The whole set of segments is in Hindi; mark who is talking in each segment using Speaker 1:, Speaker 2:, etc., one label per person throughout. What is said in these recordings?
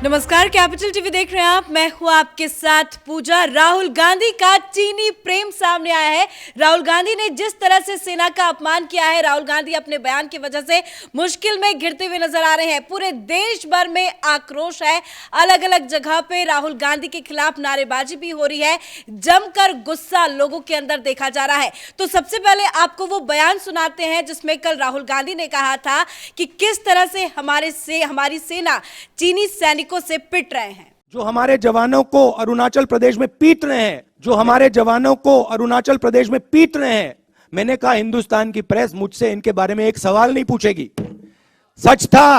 Speaker 1: नमस्कार, कैपिटल टीवी देख रहे हैं आप। मैं हूं आपके साथ पूजा। राहुल गांधी का चीनी प्रेम सामने आया है। राहुल गांधी ने जिस तरह से सेना का अपमान किया है, राहुल गांधी अपने बयान की वजह से मुश्किल में घिरते हुए नजर आ रहे हैं। पूरे देश भर में आक्रोश है। अलग अलग जगह पे राहुल गांधी के खिलाफ नारेबाजी भी हो रही है। जमकर गुस्सा लोगों के अंदर देखा जा रहा है। तो सबसे पहले आपको वो बयान सुनाते हैं जिसमें कल राहुल गांधी ने कहा था कि किस तरह से हमारी सेना चीनी सैनिकों से पिट रहे हैं।
Speaker 2: जो हमारे जवानों को अरुणाचल प्रदेश में पीट रहे हैं, जो हमारे जवानों को अरुणाचल प्रदेश में पीट रहे हैं, मैंने कहा हिंदुस्तान की प्रेस मुझसे इनके बारे में एक सवाल नहीं पूछेगी। सच था,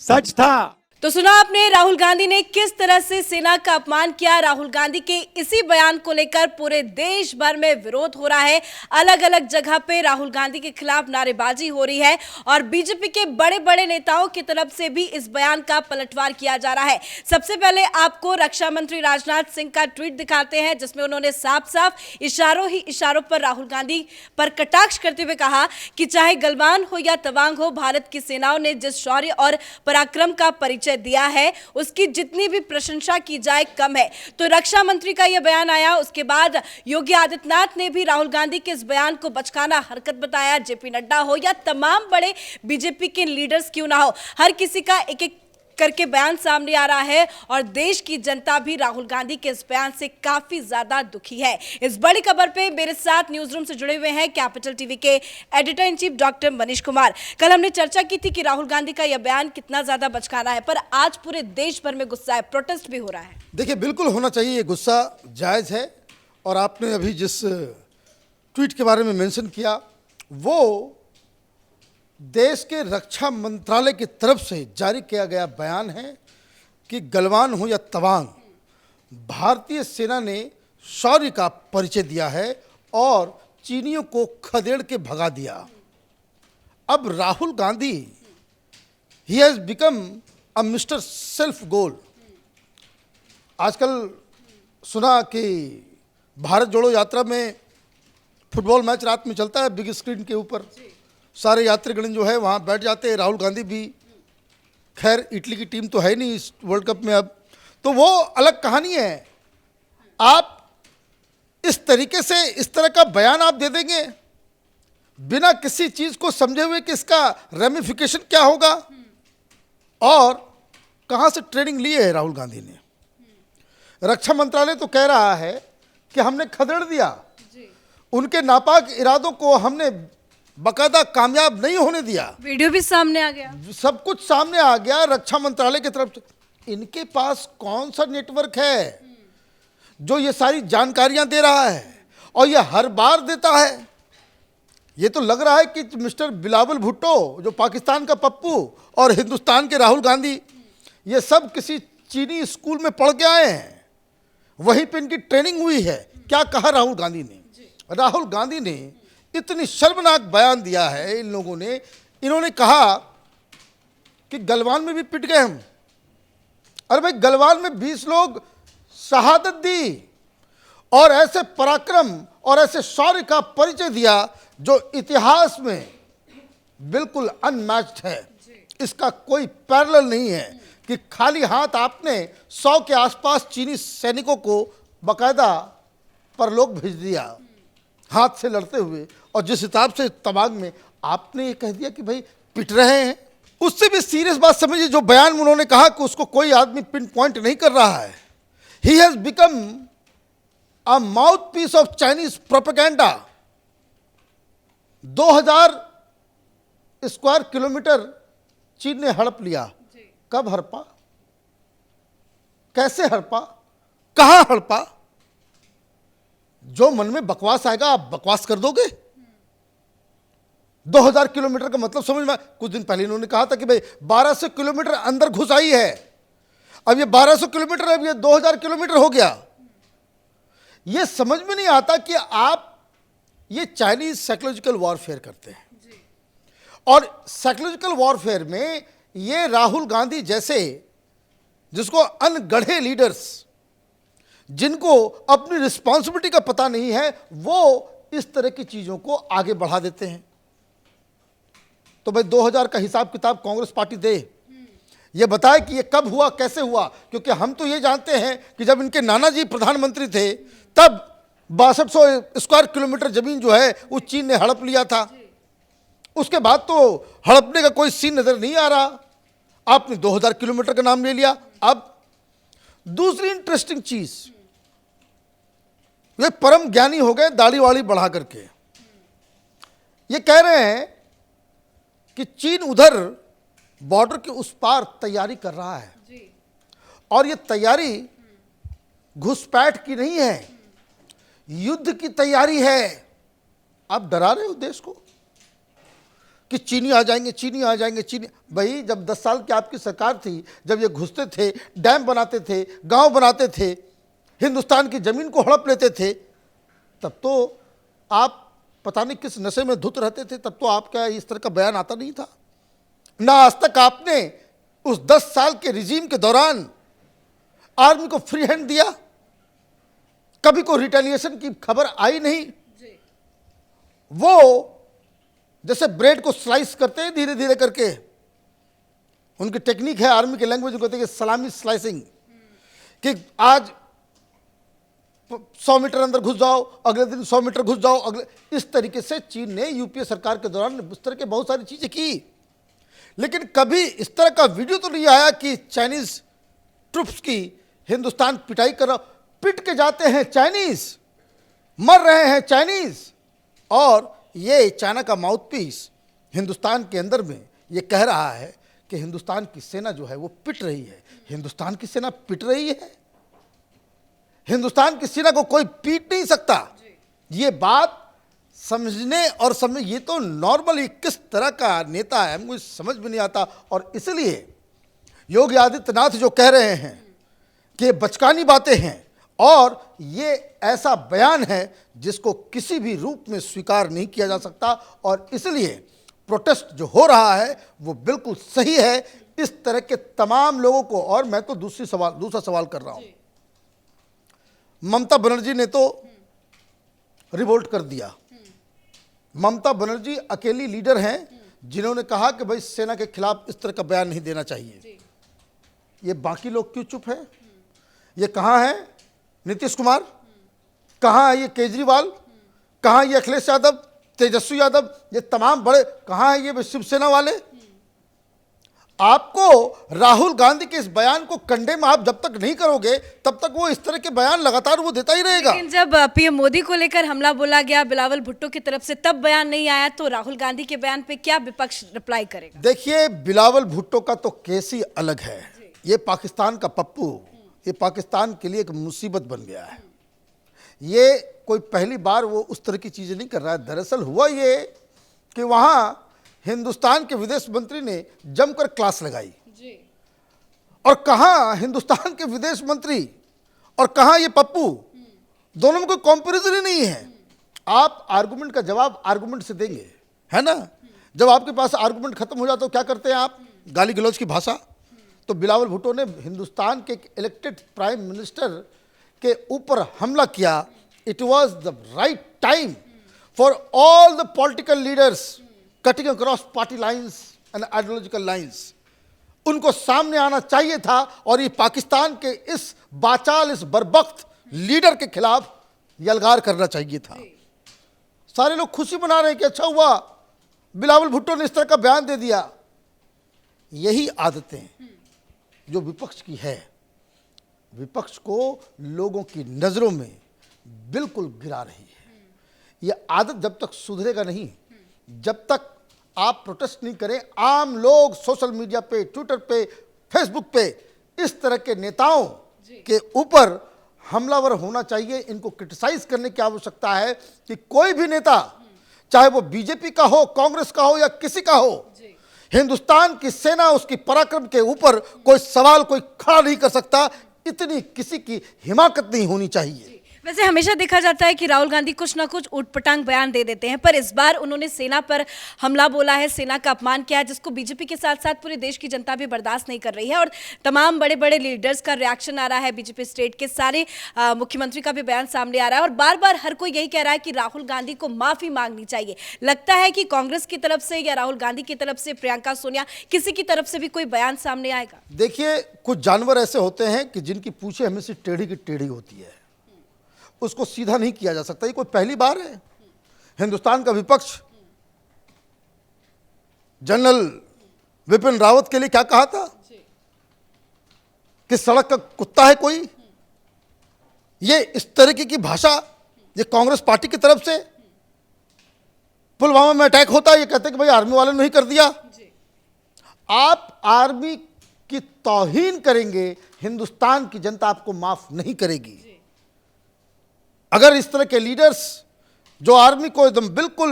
Speaker 2: सच था।
Speaker 1: तो सुना आपने राहुल गांधी ने किस तरह से सेना का अपमान किया। राहुल गांधी के इसी बयान को लेकर पूरे देश भर में विरोध हो रहा है। अलग अलग जगह पे राहुल गांधी के खिलाफ नारेबाजी हो रही है और बीजेपी के बड़े बड़े नेताओं की तरफ से भी इस बयान का पलटवार किया जा रहा है। सबसे पहले आपको रक्षा मंत्री राजनाथ सिंह का ट्वीट दिखाते हैं जिसमें उन्होंने साफ साफ इशारों पर राहुल गांधी पर कटाक्ष करते हुए कहा कि चाहे गलवान हो या तवांग हो, भारत की सेनाओं ने जिस शौर्य और पराक्रम का परिचय दिया है उसकी जितनी भी प्रशंसा की जाए कम है। तो रक्षा मंत्री का यह बयान आया। उसके बाद योगी आदित्यनाथ ने भी राहुल गांधी के इस बयान को बचकाना हरकत बताया। जेपी नड्डा हो या तमाम बड़े बीजेपी के लीडर्स क्यों ना हो, हर किसी का एक एक करके बयान सामने आ रहा है और देश की जनता भी राहुल गांधी के इस बयान से काफी ज्यादा दुखी है। इस बड़ी खबर पे मेरे साथ न्यूज रूम से जुड़े हुए हैं कैपिटल टीवी के editor in chief doctor Manish Kumar. कल हमने चर्चा की थी कि राहुल गांधी का यह बयान कितना ज्यादा बचकाना है, पर आज पूरे देश भर में गुस्सा है, प्रोटेस्ट भी हो रहा है।
Speaker 3: देखिए, बिल्कुल होना चाहिए, ये गुस्सा जायज़ है। और आपने अभी जिस ट्वीट के बारे में मेंशन किया वो देश के रक्षा मंत्रालय की तरफ से जारी किया गया बयान है कि गलवान हो या तवांग, भारतीय सेना ने शौर्य का परिचय दिया है और चीनियों को खदेड़ के भगा दिया। अब Rahul Gandhi he has become a mister self goal. आजकल सुना कि भारत जोड़ो यात्रा में फुटबॉल मैच रात में चलता है बिग स्क्रीन के ऊपर, सारे यात्रीगण जो है वहाँ बैठ जाते हैं। राहुल गांधी भी, खैर इटली की टीम तो है नहीं इस वर्ल्ड कप में अब, तो वो अलग कहानी है। आप इस तरीके से इस तरह का बयान आप दे देंगे बिना किसी चीज़ को समझे हुए कि इसका रेमिफिकेशन क्या होगा और कहाँ से ट्रेनिंग ली है राहुल गांधी ने। रक्षा मंत्रालय तो कह रहा है कि हमने खदेड़ दिया, उनके नापाक इरादों को हमने बकायदा कामयाब नहीं होने दिया।
Speaker 1: वीडियो भी सामने आ गया,
Speaker 3: सब कुछ सामने आ गया रक्षा मंत्रालय की तरफ से। इनके पास कौन सा नेटवर्क है जो ये सारी जानकारियां दे रहा है और ये हर बार देता है। ये तो लग रहा है कि मिस्टर बिलावल भुट्टो जो पाकिस्तान का पप्पू और हिंदुस्तान के राहुल गांधी, ये सब किसी चीनी स्कूल में पढ़ के आए हैं, वहीं पे इनकी ट्रेनिंग हुई है। क्या कहा राहुल गांधी ने? राहुल गांधी ने इतनी शर्मनाक बयान दिया है इन लोगों ने। इन्होंने कहा कि गलवान में भी पिट गए हम। अरे भाई, गलवान में 20 लोग शहादत दी और ऐसे पराक्रम और ऐसे शौर्य का परिचय दिया जो इतिहास में बिल्कुल अनमैच्ड है। इसका कोई पैरेलल नहीं है कि खाली हाथ आपने 100 के आसपास चीनी सैनिकों को बकायदा परलोक भेज दिया हाथ से लड़ते हुए, और जिस हिसाब से तवांग में आपने ये कह दिया कि भाई पिट रहे हैं। उससे भी सीरियस बात समझिए, जो बयान उन्होंने कहा कि उसको कोई आदमी पिन पॉइंट नहीं कर रहा है। He has become a mouthpiece of Chinese propaganda. 2000 square kilometre चीन ने हड़प लिया। कब हड़पा, कैसे हड़पा, कहां हड़पा? जो मन में बकवास आएगा आप बकवास कर दोगे। 2000 किलोमीटर का मतलब समझ में, कुछ दिन पहले इन्होंने कहा था कि भाई 1200 किलोमीटर अंदर घुस आई है। अब ये 1200 किलोमीटर, अब ये 2000 किलोमीटर हो गया। ये समझ में नहीं आता कि आप ये चाइनीज साइकोलॉजिकल वॉरफेयर करते हैं और साइकोलॉजिकल वॉरफेयर में ये राहुल गांधी जैसे, जिसको अनगढ़े लीडर्स, जिनको अपनी रिस्पॉन्सिबिलिटी का पता नहीं है, वो इस तरह की चीजों को आगे बढ़ा देते हैं। तो भाई 2000 का हिसाब किताब कांग्रेस पार्टी दे, ये बताए कि ये कब हुआ, कैसे हुआ, क्योंकि हम तो ये जानते हैं कि जब इनके नाना जी प्रधानमंत्री थे तब 6200 स्क्वायर किलोमीटर जमीन जो है वो चीन ने हड़प लिया था। उसके बाद तो हड़पने का कोई सीन नजर नहीं आ रहा। आपने 2000 किलोमीटर का नाम ले लिया। अब दूसरी इंटरेस्टिंग चीज, वे परम ज्ञानी हो गए दाढ़ी वाड़ी बढ़ा करके। ये कह रहे हैं कि चीन उधर बॉर्डर के उस पार तैयारी कर रहा है और ये तैयारी घुसपैठ की नहीं है, युद्ध की तैयारी है। आप डरा रहे हो देश को कि चीनी आ जाएंगे, चीनी आ जाएंगे, चीनी। भाई जब 10 साल की आपकी सरकार थी, जब ये घुसते थे, डैम बनाते थे, गांव बनाते थे, हिंदुस्तान की जमीन को हड़प लेते थे, तब तो आप पता नहीं किस नशे में धुत रहते थे। तब तो आपका इस तरह का बयान आता नहीं था ना। आज तक आपने उस 10 साल के रिजीम के दौरान आर्मी को फ्री हैंड दिया, कभी कोई रिटेलिएशन की खबर आई नहीं। वो जैसे ब्रेड को स्लाइस करते हैं धीरे धीरे करके, उनकी टेक्निक है आर्मी के लैंग्वेज कहते हैं सलामी स्लाइसिंग, कि आज 100 मीटर अंदर घुस जाओ, अगले दिन 100 मीटर घुस जाओ, अगले। इस तरीके से चीन ने यूपीए सरकार के दौरान इस तरह के बहुत सारी चीजें की, लेकिन कभी इस तरह का वीडियो तो नहीं आया कि चाइनीज ट्रुप्स की हिंदुस्तान पिटाई कर रहा। पिट के जाते हैं चाइनीज, मर रहे हैं चाइनीज, और ये चाइना का माउथपीस हिंदुस्तान के अंदर में ये कह रहा है कि हिंदुस्तान की सेना जो है वो पिट रही है। हिंदुस्तान की सेना पिट रही है? हिंदुस्तान की सेना को कोई पीट नहीं सकता। ये बात समझने और समझ, ये तो नॉर्मली किस तरह का नेता है मुझे समझ में नहीं आता। और इसलिए योगी आदित्यनाथ जो कह रहे हैं कि बचकानी बातें हैं और ये ऐसा बयान है जिसको किसी भी रूप में स्वीकार नहीं किया जा सकता, और इसलिए प्रोटेस्ट जो हो रहा है वो बिल्कुल सही है इस तरह के तमाम लोगों को। और मैं तो दूसरा सवाल कर रहा हूं, ममता बनर्जी ने तो रिवोल्ट कर दिया। ममता बनर्जी अकेली लीडर हैं जिन्होंने कहा कि भाई सेना के खिलाफ इस तरह का बयान नहीं देना चाहिए। ये बाकी लोग क्यों चुप है? ये कहाँ है नीतीश कुमार, कहाँ है ये केजरीवाल, कहाँ है ये अखिलेश यादव, तेजस्वी यादव, ये तमाम बड़े कहाँ है ये शिवसेना वाले? आपको राहुल गांधी के इस बयान को कंडेम आप जब तक नहीं करोगे तब तक वो इस तरह के बयान लगातार वो देता ही रहेगा।
Speaker 1: लेकिन जब पीएम मोदी को लेकर हमला बोला गया बिलावल भुट्टो की तरफ से, तब बयान नहीं आया, तो राहुल गांधी के बयान पे क्या विपक्ष रिप्लाई करेगा?
Speaker 3: देखिए, बिलावल भुट्टो का तो केस ही अलग है। ये पाकिस्तान का पप्पू, ये पाकिस्तान के लिए एक मुसीबत बन गया है। ये कोई पहली बार वो उस तरह की चीजें नहीं कर रहा है। दरअसल हुआ ये कि वहां हिंदुस्तान के विदेश मंत्री ने जमकर क्लास लगाई और कहा हिंदुस्तान के विदेश मंत्री और कहा ये पप्पू, दोनों में कोई कंपैरिजन ही नहीं है। आप आर्गुमेंट का जवाब आर्गुमेंट से देंगे, है ना? जब आपके पास आर्गुमेंट खत्म हो जाता तो क्या करते हैं आप? गाली गलौज की भाषा। तो बिलावल भुट्टो ने हिंदुस्तान के इलेक्टेड प्राइम मिनिस्टर के ऊपर हमला किया। It was the right time for all the political leaders cutting across party lines and ideological lines, उनको सामने आना चाहिए था और ये पाकिस्तान के इस बाचाल, इस बरबख्त लीडर के खिलाफ यलगार करना चाहिए था। सारे लोग खुशी मना रहे हैं कि अच्छा हुआ बिलावल भुट्टो ने इस तरह का बयान दे दिया। यही आदतें जो विपक्ष की है, विपक्ष को लोगों की नजरों में बिल्कुल गिरा रही है। यह आदत जब तक सुधरेगा नहीं, जब तक आप प्रोटेस्ट नहीं करें, आम लोग सोशल मीडिया पे, ट्विटर पे, फेसबुक पे इस तरह के नेताओं के ऊपर हमलावर होना चाहिए। इनको क्रिटिसाइज करने की आवश्यकता है कि कोई भी नेता, चाहे वो बीजेपी का हो, कांग्रेस का हो या किसी का हो, हिंदुस्तान की सेना, उसकी पराक्रम के ऊपर कोई सवाल कोई खड़ा नहीं कर सकता। इतनी किसी की हिमाकत नहीं होनी चाहिए।
Speaker 1: वैसे हमेशा देखा जाता है कि राहुल गांधी कुछ ना कुछ ऊटपटांग बयान दे देते हैं, पर इस बार उन्होंने सेना पर हमला बोला है, सेना का अपमान किया है, जिसको बीजेपी के साथ साथ पूरे देश की जनता भी बर्दाश्त नहीं कर रही है। और तमाम बड़े बड़े लीडर्स का रिएक्शन आ रहा है, बीजेपी स्टेट के सारे मुख्यमंत्री का भी बयान सामने आ रहा है और बार बार हर कोई यही कह रहा है कि राहुल गांधी को माफी मांगनी चाहिए। लगता है कि कांग्रेस की तरफ से या राहुल गांधी की तरफ से, प्रियंका सोनिया, किसी की तरफ से भी कोई बयान सामने आएगा?
Speaker 3: देखिए, कुछ जानवर ऐसे होते हैं कि जिनकी पूंछें हमेशा टेढ़ी की टेढ़ी होती है, उसको सीधा नहीं किया जा सकता। ये कोई पहली बार है? हिंदुस्तान का विपक्ष जनरल विपिन रावत के लिए क्या कहा था कि सड़क का कुत्ता है कोई? ये इस तरीके की भाषा ये कांग्रेस पार्टी की तरफ से। पुलवामा में अटैक होता है, ये कहते हैं कि भाई आर्मी वालों ने नहीं कर दिया। आप आर्मी की तौहीन करेंगे, हिंदुस्तान की जनता आपको माफ नहीं करेगी। अगर इस तरह के लीडर्स जो आर्मी को एकदम बिल्कुल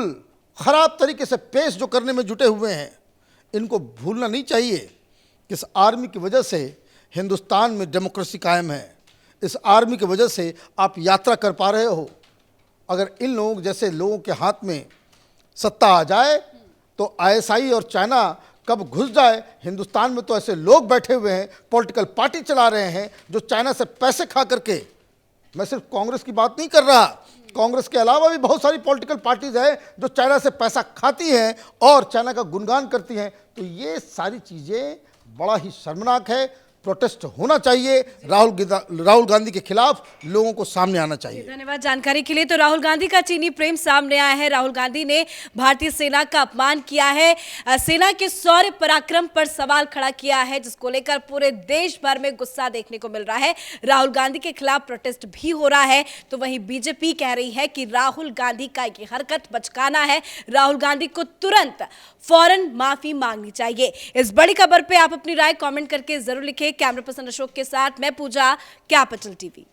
Speaker 3: खराब तरीके से पेश जो करने में जुटे हुए हैं, इनको भूलना नहीं चाहिए कि इस आर्मी की वजह से हिंदुस्तान में डेमोक्रेसी कायम है। इस आर्मी की वजह से आप यात्रा कर पा रहे हो। अगर इन लोगों जैसे लोगों के हाथ में सत्ता आ जाए तो आईएसआई और चाइना कब घुस जाए। हिंदुस्तान में तो ऐसे लोग बैठे हुए हैं, पॉलिटिकल पार्टी चला रहे हैं, जो चाइना से पैसे खा करके, मैं सिर्फ कांग्रेस की बात नहीं कर रहा, कांग्रेस के अलावा भी बहुत सारी पॉलिटिकल पार्टीज हैं जो चाइना से पैसा खाती हैं और चाइना का गुणगान करती हैं। तो ये सारी चीज़ें बड़ा ही शर्मनाक है। प्रोटेस्ट होना चाहिए, राहुल गांधी के खिलाफ लोगों को सामने आना चाहिए।
Speaker 1: धन्यवाद जानकारी के लिए। तो राहुल गांधी का चीनी प्रेम सामने आया है। राहुल गांधी ने भारतीय सेना का अपमान किया है, सेना के शौर्य पराक्रम पर सवाल खड़ा किया है, जिसको लेकर पूरे देश भर में गुस्सा देखने को मिल रहा है। राहुल गांधी के खिलाफ प्रोटेस्ट भी हो रहा है। तो वहीं बीजेपी कह रही है कि राहुल गांधी का ये हरकत बचकाना है, राहुल गांधी को तुरंत फौरन माफी मांगनी चाहिए। इस बड़ी खबर पे आप अपनी राय कमेंट करके जरूर लिखें। कैमरा पर्सन अशोक के साथ मैं पूजा, कैपिटल टीवी।